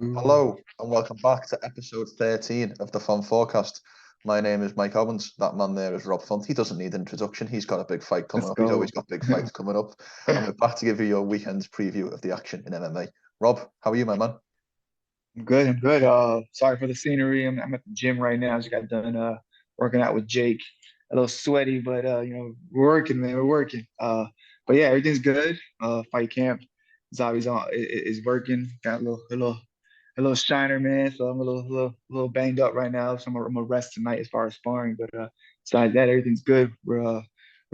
Hello and welcome back to episode 13 of the Font Forecast. My name is Mike Owens. That man there is Rob Font. He doesn't need introduction. He's got a big fight coming Let's up. He's always go. got big fights coming up. And we're back to give you your weekend's preview of the action in MMA. Rob, how are you, my man? I'm good. I'm good. Sorry for the scenery. I'm at the gym right now. Just got done working out with Jake. A little sweaty, but we're working, man. We're working. But yeah, everything's good. Fight camp is always on. Is working. Got a little shiner, man. So I'm a little banged up right now. So I'm gonna rest tonight as far as sparring. But besides that, everything's good. We're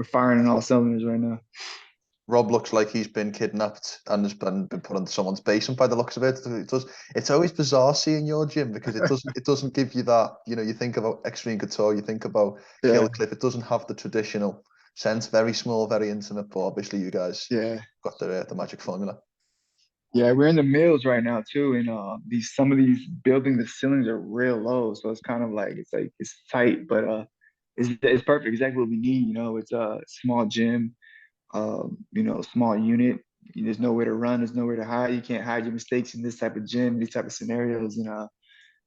firing on all cylinders right now. Rob looks like he's been kidnapped and has been put into someone's basement by the looks of it. It does. It's always bizarre seeing your gym because it doesn't give you that. You think about Extreme Couture, you think about Kill Yeah, Cliff. It doesn't have the traditional sense. Very small, very intimate. But obviously, you guys yeah. got the magic formula. Yeah, we're in the mills right now too, and these some of these buildings, the ceilings are real low, so it's kind of like it's tight, but it's perfect, exactly what we need. It's a small gym, small unit. There's nowhere to run, there's nowhere to hide. You can't hide your mistakes in this type of gym, these type of scenarios,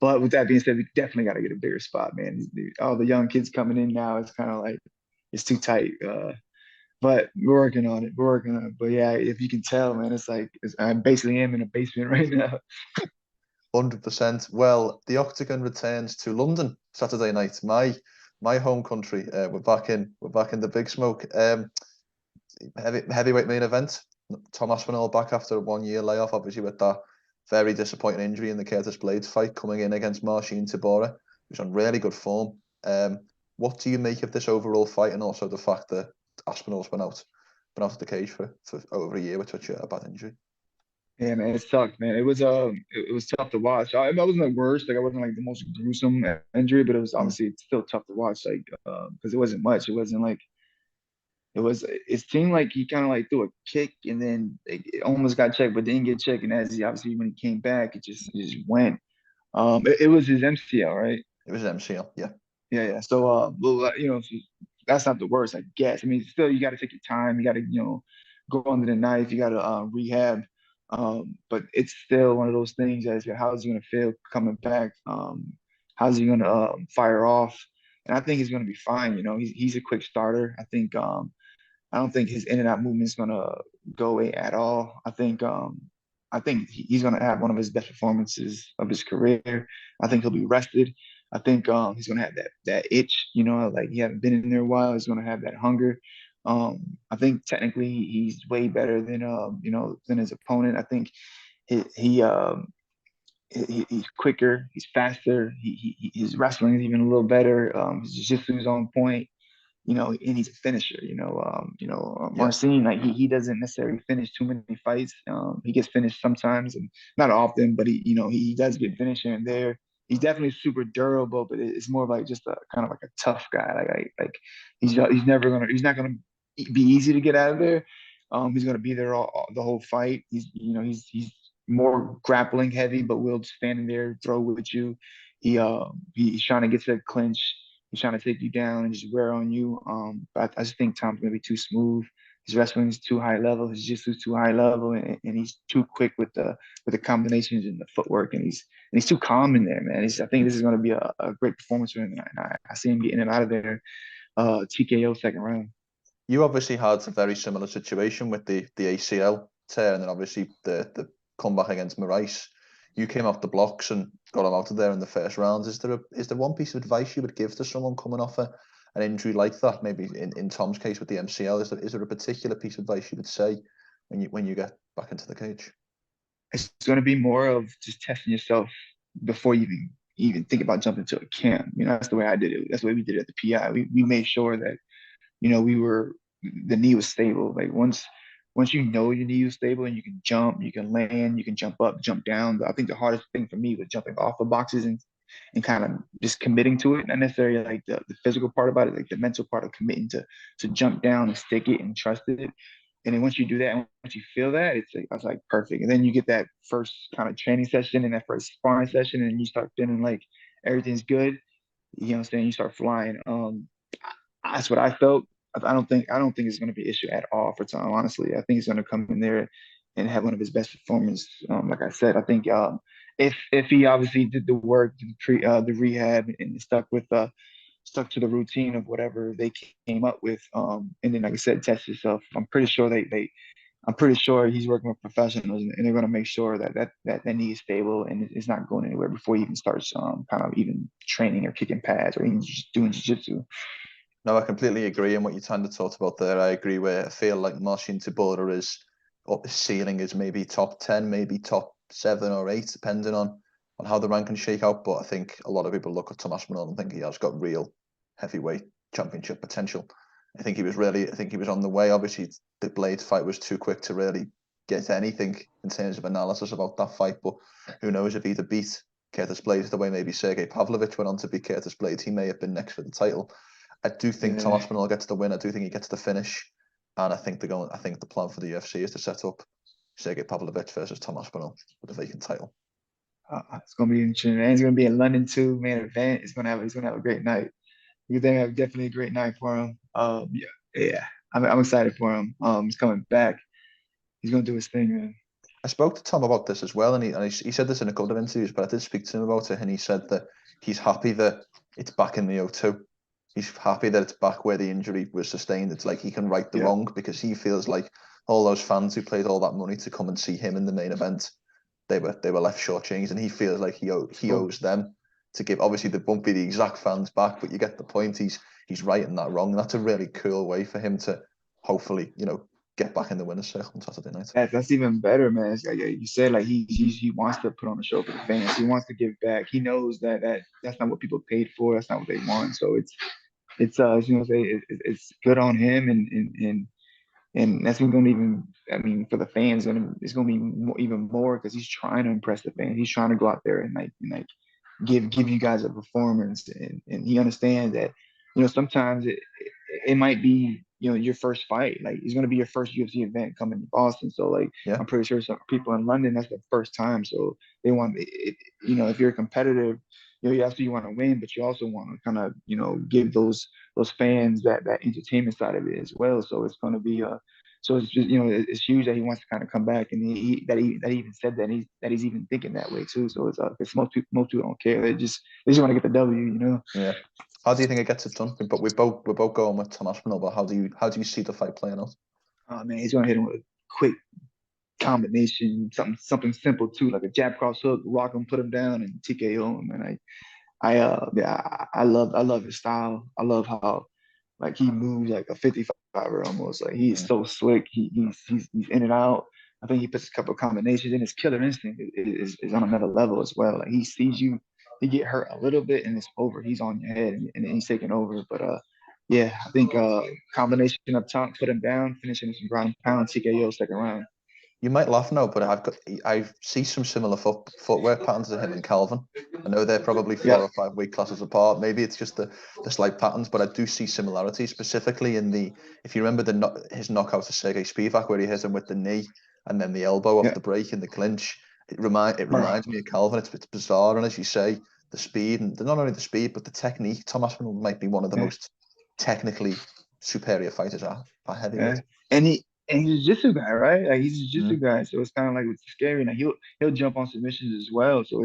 But with that being said, we definitely got to get a bigger spot, man. All the young kids coming in now, it's kind of like it's too tight. But we're working on it. We're working on it. But yeah, if you can tell, man, I basically am in a basement right now. 100%. Well, the Octagon returns to London Saturday night. My home country. We're back in the big smoke. Heavyweight main event. Tom Aspinall back after a 1 year layoff, obviously with that very disappointing injury in the Curtis Blades fight, coming in against Marcin Tybura, who's on really good form. What do you make of this overall fight, and also the fact that Aspinall's been out of the cage for over a year with such a bad injury? Yeah, man, it sucked, man. It was tough to watch. I wasn't the worst, like I wasn't like the most gruesome injury, but it was Mm. obviously it's still tough to watch, like because it wasn't much. It wasn't like it was. It seemed like he kind of like threw a kick and then it almost got checked, but didn't get checked. And as he obviously when he came back, it just went. It was his MCL, right? It was an MCL, yeah. Yeah, yeah. So, well, so that's not the worst, I guess. I mean, still, you got to take your time. You got to, go under the knife. You got to rehab. But it's still one of those things as how's he going to feel coming back? How's he going to fire off? And I think he's going to be fine. He's a quick starter. I don't think his in and out movement is going to go away at all. I think he's going to have one of his best performances of his career. I think he'll be rested. I think he's gonna have that itch, like he hasn't been in there a while. He's gonna have that hunger. I think technically he's way better than his opponent. I think he, he um he's quicker, he's faster. His wrestling is even a little better. His jiu-jitsu is on point, and he's a finisher. Yeah. Marcin, like he doesn't necessarily finish too many fights. He gets finished sometimes and not often, but he does get finished here and there. He's definitely super durable, but it's more of like just a kind of like a tough guy. Like he's not gonna be easy to get out of there. He's gonna be there the whole fight. He's more grappling heavy, but will just stand in there, throw with you. He's trying to get to that clinch. He's trying to take you down and just wear on you. But I just think Tom's gonna be too smooth. His wrestling is too high level. His jiu-jitsu is too high level, and he's too quick with the combinations and the footwork. And he's too calm in there, man. I think this is gonna be a great performance for him. And I see him getting it out of there. TKO second round. You obviously had a very similar situation with the ACL tear, and then obviously the comeback against Moraes. You came off the blocks and got him out of there in the first rounds. Is there one piece of advice you would give to someone coming off an injury like that? Maybe in Tom's case with the MCL, is there a particular piece of advice you would say when you get back into the cage? It's gonna be more of just testing yourself before you even think about jumping to a camp. That's the way I did it. That's the way we did it at the PI. We made sure that we were the knee was stable. Like once your knee is stable and you can jump, you can land, you can jump up, jump down. I think the hardest thing for me was jumping off the boxes and kind of just committing to it, not necessarily like the physical part about it, like the mental part of committing to jump down and stick it and trust it. And then once you do that, and once you feel that, I was like perfect. And then you get that first kind of training session and that first sparring session, and you start feeling like everything's good. You know what I'm saying? You start flying. That's what I felt. I don't think it's going to be an issue at all for Tom. Honestly, I think he's going to come in there and have one of his best performances. Like I said, I think if he obviously did the work, the rehab, and stuck to the routine of whatever they came up with, and then like I said, test himself. I'm pretty sure he's working with professionals, and they're going to make sure that knee is stable and it's not going anywhere before he even starts kind of even training or kicking pads or even just doing jiu-jitsu. No, I completely agree. And what you kind of talked about there, I agree. Where I feel like Marcin Tybura is up his ceiling is maybe top 10, maybe top 7 or 8, depending on how the rankings shake out. But I think a lot of people look at Tom Aspinall and think he has got real heavyweight championship potential. I think he was on the way. Obviously, the Blade fight was too quick to really get anything in terms of analysis about that fight. But who knows if he'd have beat Curtis Blades the way maybe Sergey Pavlovich went on to beat Curtis Blades, he may have been next for the title. I do think Tom Yeah. Aspinall gets the win. I do think he gets the finish, and I think I think the plan for the UFC is to set up Sergey Pavlovich versus Tom Aspinall with a vacant title. It's gonna be interesting. And he's gonna be in London too, man. Event. He's gonna have a great night. He's gonna have definitely a great night for him. Yeah, yeah. I'm excited for him. He's coming back. He's gonna do his thing, man. I spoke to Tom about this as well, and he said this in a couple of interviews, but I did speak to him about it, and he said that he's happy that it's back in the O2. He's happy that it's back where the injury was sustained. It's like he can right the Yeah. wrong because he feels like all those fans who paid all that money to come and see him in the main event, they were left shortchanged, and he feels like he owes them to give. Obviously, there won't be the exact fans back, but you get the point. He's righting that wrong. And that's a really cool way for him to hopefully, get back in the winner's circle on Saturday night. That's even better, man. It's like you said, like he wants to put on a show for the fans. He wants to give back. He knows that's not what people paid for. That's not what they want. So it's good on him, and that's going to be even. I mean, for the fans, it's going to be even more because he's trying to impress the fans. He's trying to go out there and like give you guys a performance, and he understands that sometimes it might be your first fight. Like it's going to be your first UFC event coming to Boston. So like Yeah. I'm pretty sure some people in London that's their first time. So they want it. If you're competitive, you obviously want to win, but you also want to kind of give those fans that entertainment side of it as well. So it's going to be so it's just it's huge that he wants to kind of come back, and he even said that he's even thinking that way too. So it's most people don't care. They just want to get the W. Yeah. How do you think it gets it done? But we're both going with Tom Aspinall. But how do you see the fight playing out? Oh man, he's gonna hit him with a quick combination, something simple too, like a jab cross hook, rock him, put him down, and TKO him. And I love his style. I love how like he moves like a 55er almost. Like he's so slick. He's in and out. I think he puts a couple of combinations in. His killer instinct is on another level as well. Like he sees you, he get hurt a little bit and it's over. He's on your head and he's taking over. But yeah, I think combination up top, put him down, finishing some ground and pound, TKO second round. You might laugh now, but I see some similar footwork patterns to him and Calvin. I know they're probably 4 or 5 weight classes apart. Maybe it's just the slight patterns, but I do see similarities, specifically in if you remember his knockout to Sergey Spivak, where he hits him with the knee and then the elbow off Yeah. the break in the clinch. It reminds me of Calvin. It's bizarre, and as you say, the speed and not only the speed but the technique. Tom Aspinall might be one of the most technically superior fighters at heavyweight. Yeah. And he's a jiu-jitsu guy, right? Like he's a jiu-jitsu Mm. guy, so it's kind of like it's scary. Now he'll jump on submissions as well, so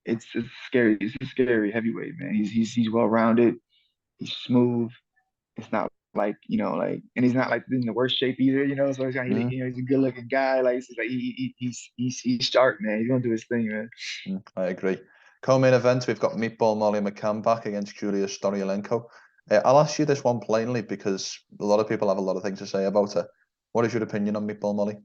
it's scary. It's a scary heavyweight, man. He's well rounded. He's smooth. It's not like and he's not like in the worst shape either. So Mm. he's a good looking guy. Like it's just like he's sharp, man. He's gonna do his thing, man. I agree. Co-main event, we've got Meatball Molly Mccann back against Julija Stoliarenko. I'll ask you this one plainly because a lot of people have a lot of things to say about her. What is your opinion on Meatball Molly?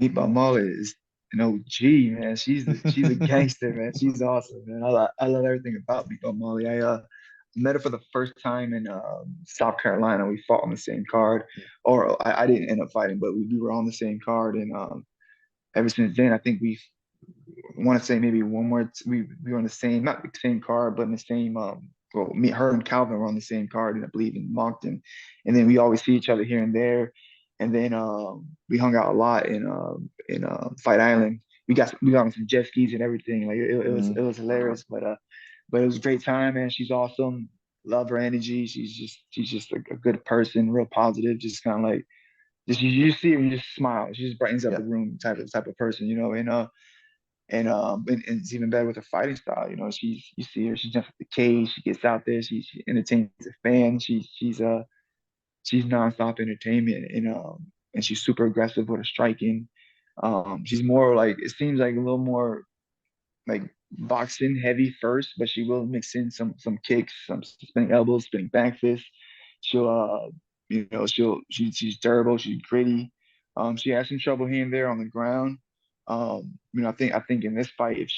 Meatball Molly is an OG, man. She's a gangster, man. She's awesome, man. I love everything about Meatball Molly. I met her for the first time in South Carolina. We fought on the same card, or I didn't end up fighting, but we were on the same card, and ever since then, I think we want to say maybe one more. We were on the same, not the same card, but in the same. Well, her, and Calvin were on the same card, and I believe in Moncton, and then we always see each other here and there, and then we hung out a lot in Fight Island. We got on some jet skis and everything. Like it was hilarious, but it was a great time, man. She's awesome. Love her energy. She's just a good person, real positive. just you see her, you just smile. She just brightens up Yeah, the room type of person, and it's even better with her fighting style. You see her, she jumps up the cage, she gets out there, she entertains the fans. She's nonstop entertainment, and she's super aggressive with her striking. She's more like it seems like a little more like boxing heavy first, but she will mix in some kicks, some spinning elbows, spinning back fists. She'll she's durable, she's gritty. She has some trouble here and there on the ground. I think in this fight, if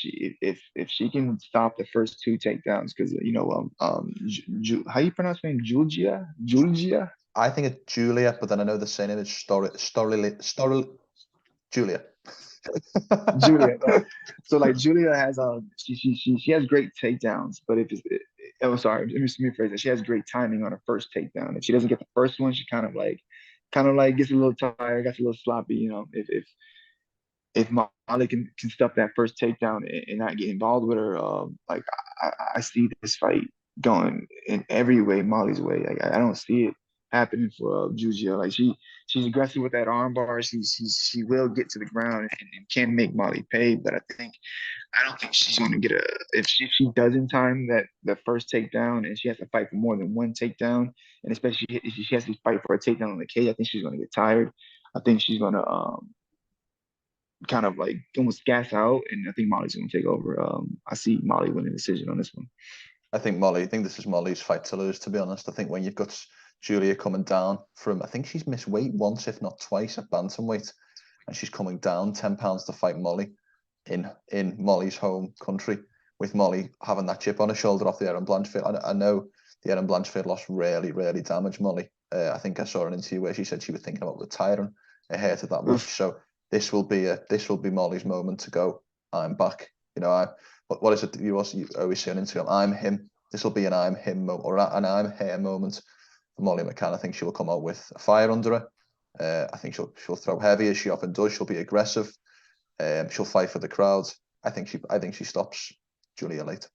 she can stop the first two takedowns, because how you pronounce her name? Julija? I think it's Julia, but then I know the surname is Julia. Julia. So like Julia has she has great takedowns, but oh sorry, let me rephrase it. She has great timing on her first takedown. If she doesn't get the first one, she kind of like gets a little tired, gets a little sloppy. If Molly can stuff that first takedown and not get involved with her, like I see this fight going in every way Molly's way. Like I don't see it happening for Julia. Like she's aggressive with that arm bar. She will get to the ground and can make Molly pay. But I don't think she's going to get if she does in time that the first takedown and she has to fight for more than one takedown, and especially if she has to fight for a takedown on the cage. I think she's going to get tired. I think she's going to kind of like almost gas out, and I think Molly's going to take over. I see Molly winning the decision on this one. I think this is Molly's fight to lose, to be honest. I think when you've got Julia coming down from, I think she's missed weight once, if not twice, at bantamweight, and she's coming down 10 pounds to fight Molly in Molly's home country, with Molly having that chip on her shoulder off the Erin Blanchfield. I know the Erin Blanchfield loss really damaged Molly. I think I saw an interview where she said she was thinking about retiring ahead of that match. So this will be Molly's moment to go. I'm back. What is it that you always say on Instagram? I'm him. This will be an I'm him moment, or an I'm her moment for Molly Mccann. I think she will come out with a fire under her. I think she'll throw heavy, as she often does. She'll be aggressive. She'll fight for the crowds. I think she stops Julia late.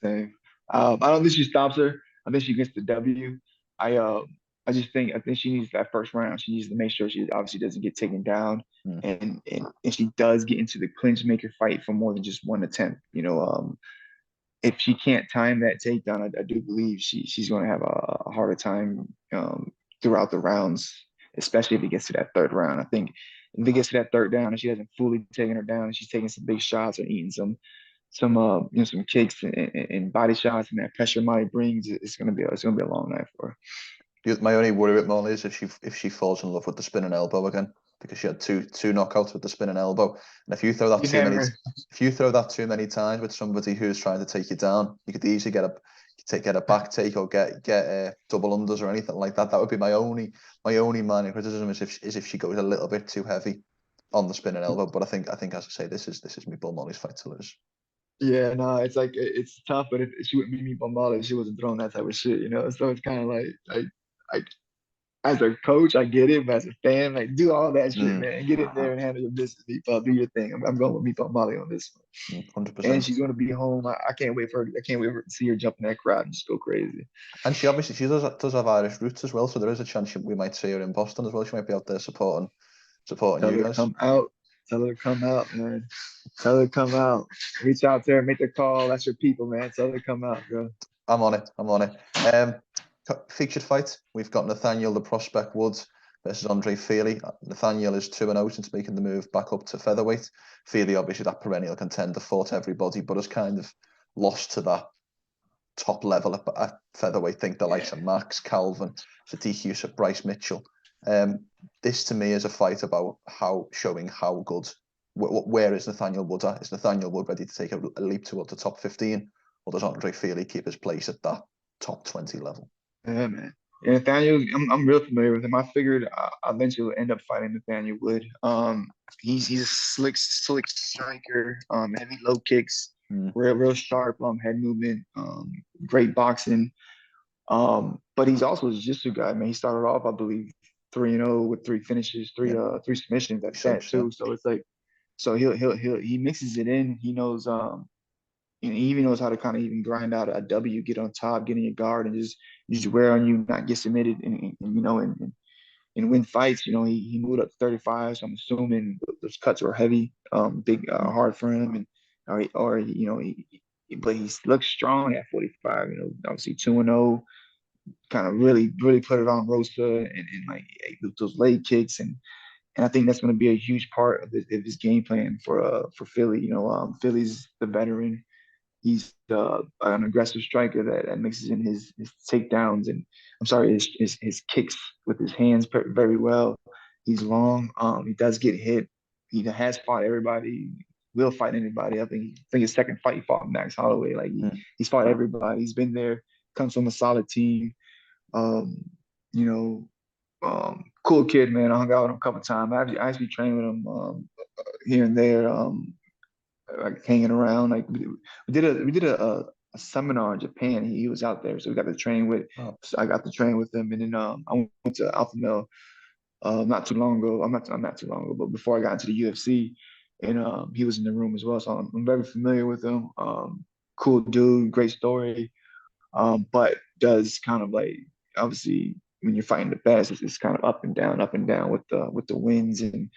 Same. I don't think she stops her. I think she gets the W. I uh, I think she needs that first round. She needs to make sure she obviously doesn't get taken down, and she does get into the clinch, make her fight for more than just one attempt. If she can't time that takedown, I do believe she's going to have a harder time throughout the rounds, especially if it gets to that third round. I think if it gets to that third down and she hasn't fully taken her down, and she's taking some big shots or eating some kicks and body shots, and that pressure Molly brings, it's gonna be a long night for her. My only worry with Molly is if she falls in love with the spinning elbow again, because she had two knockouts with the spinning elbow, and if you throw that too many times with somebody who's trying to take you down, you could easily get a back take or get double unders or anything like that. That would be my only minor criticism is if she goes a little bit too heavy on the spinning elbow. But I think as I say, this is me Bull Molly's fight to lose. Yeah, no, it's like it's tough, but if she wouldn't be me Bombala, she wasn't throwing that type of shit. So it's kind of like as a coach, I get it, but as a fan, like do all that shit, man. Get in there and handle your business, Meatball. Do your thing. I'm going with Meatball Molly on this one. 100%. And she's gonna be home. I can't wait for her. I can't wait to see her jump in that crowd and just go crazy. And she does have Irish roots as well, so there is a chance we might see her in Boston as well. She might be out there supporting Tell you her to guys. come out. Tell her to come out, man. Tell her to come out. Reach out there, make the call. That's your people, man. Tell her to come out, bro. I'm on it. Featured fight. We've got Nathaniel the Prospect Woods versus Andre Fili. Nathaniel is 2-0 since making the move back up to featherweight. Fili, obviously that perennial contender, fought everybody, but has kind of lost to that top level at featherweight. Think the likes of Max, Calvin, Sadiq Yusuf, Bryce Mitchell. This to me is a fight about showing how good. Where is Nathaniel Wood at? Is Nathaniel Wood ready to take a leap towards the top 15, or does Andre Fili keep his place at that top 20 level? Yeah, man. Yeah, Nathaniel, I'm real familiar with him. I figured I eventually would end up fighting Nathaniel Wood. He's a slick striker, heavy low kicks, real sharp head movement, great boxing. But he's also a jiu-jitsu guy, man. He started off, I believe, 3-0 with 3 finishes, three submissions at that too. So it's like, so he mixes it in. He knows, and he even knows how to kind of even grind out a W, get on top, get in your guard, and just wear on you, not get submitted, and and win fights. He moved up to 35, so I'm assuming those cuts were heavy, big, hard for him, and but he looks strong at 45. Obviously 2-0, kind of really put it on Rosa, and like those leg kicks, and I think that's going to be a huge part of his game plan for Fili. Fili's the veteran. He's an aggressive striker that mixes in his takedowns and I'm sorry, his kicks with his hands very well. He's long. He does get hit. He has fought everybody. Will fight anybody. I think his second fight he fought Max Holloway. Like he's fought everybody. He's been there. Comes from a solid team. Um, you know, cool kid, man. I hung out with him a couple times. I actually trained with him here and there. Like hanging around. Like we did a seminar in Japan. He was out there, so we got to train with. Oh, So I got to train with him, and then I went to Alpha Male not too long ago. I'm not too long ago, but before I got into the UFC, and he was in the room as well. So I'm very familiar with him. Cool dude, great story. But does kind of like obviously when you're fighting the best, it's kind of up and down with the wins and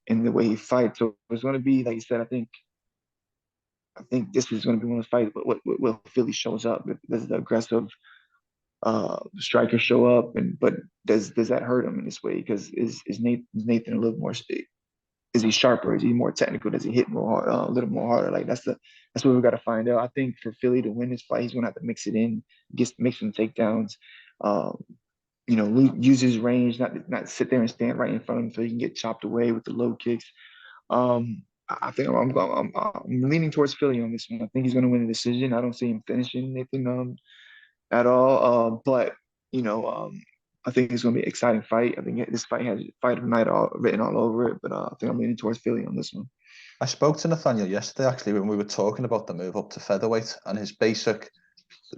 the way he fights. So it's going to be like you said. I think this is going to be one of the fights. But what Fili shows up? Does the aggressive striker show up? But does that hurt him in this way? Because is Nathan a little more? Is he sharper? Is he more technical? Does he hit more hard, a little more harder? Like that's what we got to find out. I think for Fili to win this fight, he's going to have to mix it in, make some takedowns. Um, use his range, not sit there and stand right in front of him so he can get chopped away with the low kicks. I think I'm leaning towards Fili on this one. I think he's going to win the decision. I don't see him finishing Nathan at all. But I think it's going to be an exciting fight. I think this fight has fight of the night written all over it. But I think I'm leaning towards Fili on this one. I spoke to Nathaniel yesterday actually when we were talking about the move up to featherweight, and his basic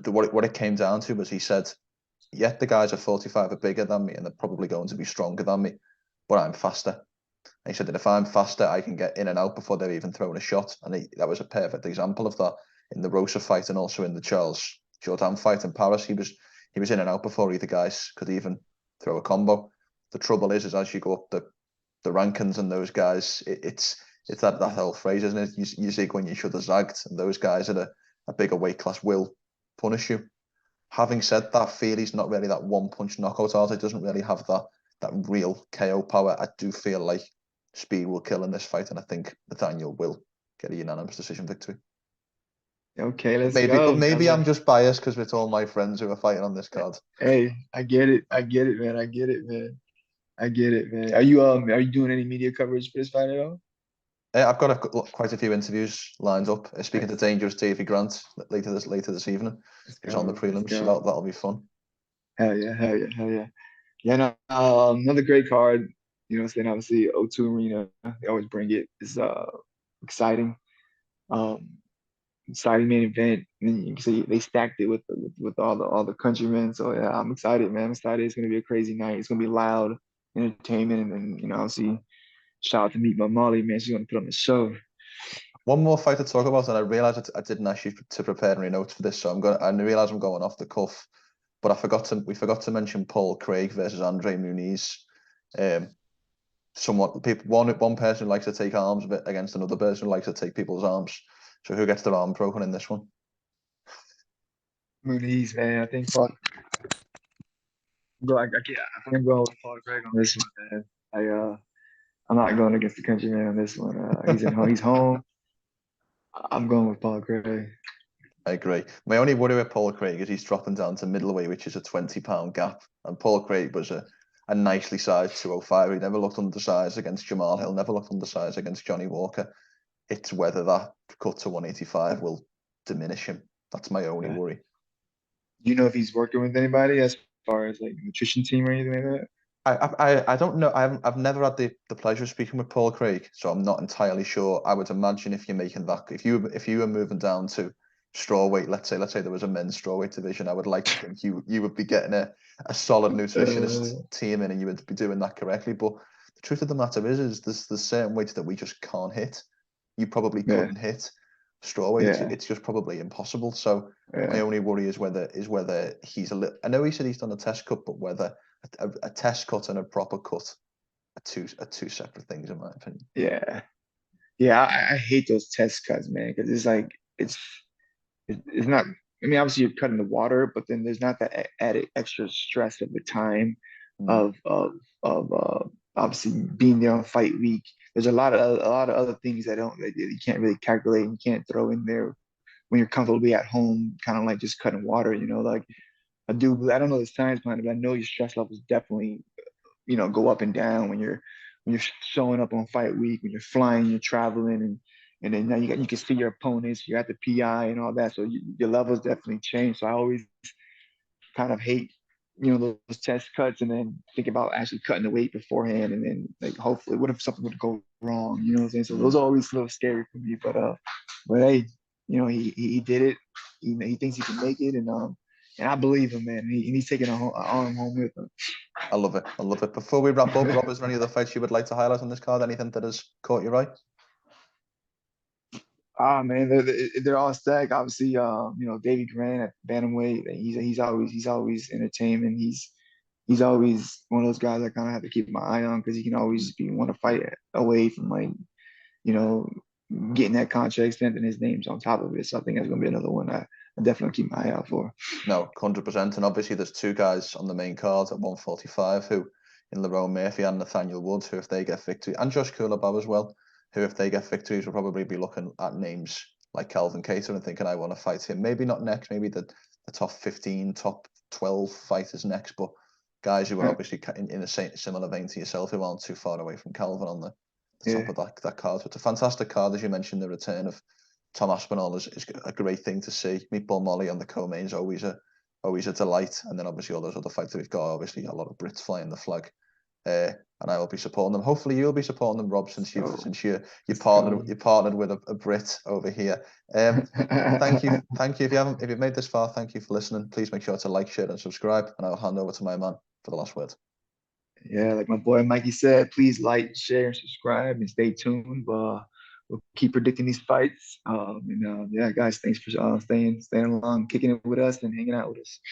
what it came down to was he said, "Yet the guys at 45 are bigger than me, and they're probably going to be stronger than me, but I'm faster." And he said that if I'm faster, I can get in and out before they're even throwing a shot. And that was a perfect example of that in the Rosa fight and also in the Charles Jourdain fight in Paris. He was in and out before either guys could even throw a combo. The trouble is as you go up the rankings and those guys, it's that whole phrase, isn't it? You zig when you should have zagged, and those guys at a bigger weight class will punish you. Having said that, Fili's not really that one punch knockout artist. He doesn't really have that real KO power. I do feel like speed will kill in this fight, and I think Nathaniel will get a unanimous decision victory. Okay, let's Maybe, go. but maybe I'm just biased because it's all my friends who are fighting on this card. Hey, I get it. I get it, man. I get it, man. I get it, man. Are you doing any media coverage for this fight at all? I've got quite a few interviews lined up. Speaking to Nice. Dangerous Davy Grant later this evening. Let's He's on the go. Let's prelims, so go. that'll be fun. Hell yeah, hell yeah, hell yeah. Yeah, no, another great card. What I'm saying? Obviously, O2 Arena, they always bring it. It's exciting. Um, Exciting main event. And you can see they stacked it with all the countrymen. So yeah, I'm excited, man. I'm excited. It's gonna be a crazy night. It's gonna be loud entertainment, and then obviously shout out to meet my Molly, man. She's gonna put on the show. One more fight to talk about, and I realised I didn't ask you to prepare any notes for this, so I realise I'm going off the cuff, but we forgot to mention Paul Craig versus Andre Muniz. Somewhat people one person likes to take arms against another person who likes to take people's arms. So who gets their arm broken in this one? Muniz, man. I think Paul. I think I'm going with Paul Craig on this one, man. I'm not going against the countryman on this one. He's home. I'm going with Paul Craig. I agree. My only worry with Paul Craig is he's dropping down to middleweight, which is a 20-pound gap. And Paul Craig was a nicely sized 205. He never looked undersized against Jamal Hill, never looked undersized against Johnny Walker. It's whether that cut to 185 will diminish him. That's my only worry. Do you know if he's working with anybody as far as like nutrition team or anything like that? I don't know. I've never had the pleasure of speaking with Paul Craig, so I'm not entirely sure. I would imagine if you're making that, if you were moving down to strawweight, let's say there was a men's strawweight division, I would like to think you would be getting a solid nutritionist team in, and you would be doing that correctly. But the truth of the matter is there's certain weights that we just can't hit. You probably couldn't hit strawweight. Yeah. It's just probably impossible. So my Yeah. only worry is whether he's a little. I know he said he's done a test cut, but whether a test cut and a proper cut are two separate things in my opinion. Yeah. Yeah, I hate those test cuts, man, because it's like it's not. I mean, obviously you're cutting the water, but then there's not that added extra stress of the time Mm. of obviously being there on fight week. There's a lot of other things that you can't really calculate and you can't throw in there when you're comfortably at home, kind of like just cutting water. Like I don't know the science behind it, but I know your stress levels definitely go up and down when you're showing up on fight week, when you're flying, you're traveling, and then now you can see your opponents, you're at the PI and all that, so your levels definitely change. So I always kind of hate those test cuts, and then think about actually cutting the weight beforehand, and then like hopefully, what if something would go wrong? You know what I'm saying? So those are always a little scary for me, but hey, he did it. He thinks he can make it, and I believe him, man. And he's taking an arm home with him. I love it. I love it. Before we wrap up, Rob, is there any other fights you would like to highlight on this card? Anything that has caught your eye? Ah man, they're all stacked. Obviously, Davey Grant at bantamweight. He's always entertainment. He's always one of those guys I kind of have to keep my eye on because he can always be one to fight away from like you know getting that contract extended and his name's on top of it. So I think that's gonna be another one I definitely keep my eye out for. No, 100%. And obviously, there's two guys on the main card at 145 who, in Lerone Murphy and Nathaniel Wood, who if they get victory, and Josh Kulabab as well, who if they get victories will probably be looking at names like Calvin Cater and thinking, I want to fight him. Maybe not next, maybe the top 15, top 12 fighters next, but guys who are obviously in a similar vein to yourself who aren't too far away from Calvin on the top of that card. So it's a fantastic card, as you mentioned. The return of Tom Aspinall is a great thing to see. Meatball Molly on the co-main is always a delight. And then obviously all those other fights that we've got, obviously a lot of Brits flying the flag. And I will be supporting them. Hopefully you'll be supporting them, Rob, since you partnered with a Brit over here. Thank you. If you've made this far, thank you for listening. Please make sure to like, share, and subscribe. And I'll hand over to my man for the last word. Yeah, like my boy Mikey said, please like, share, subscribe, and stay tuned. We'll keep predicting these fights. Yeah, guys, thanks for staying along, kicking it with us, and hanging out with us.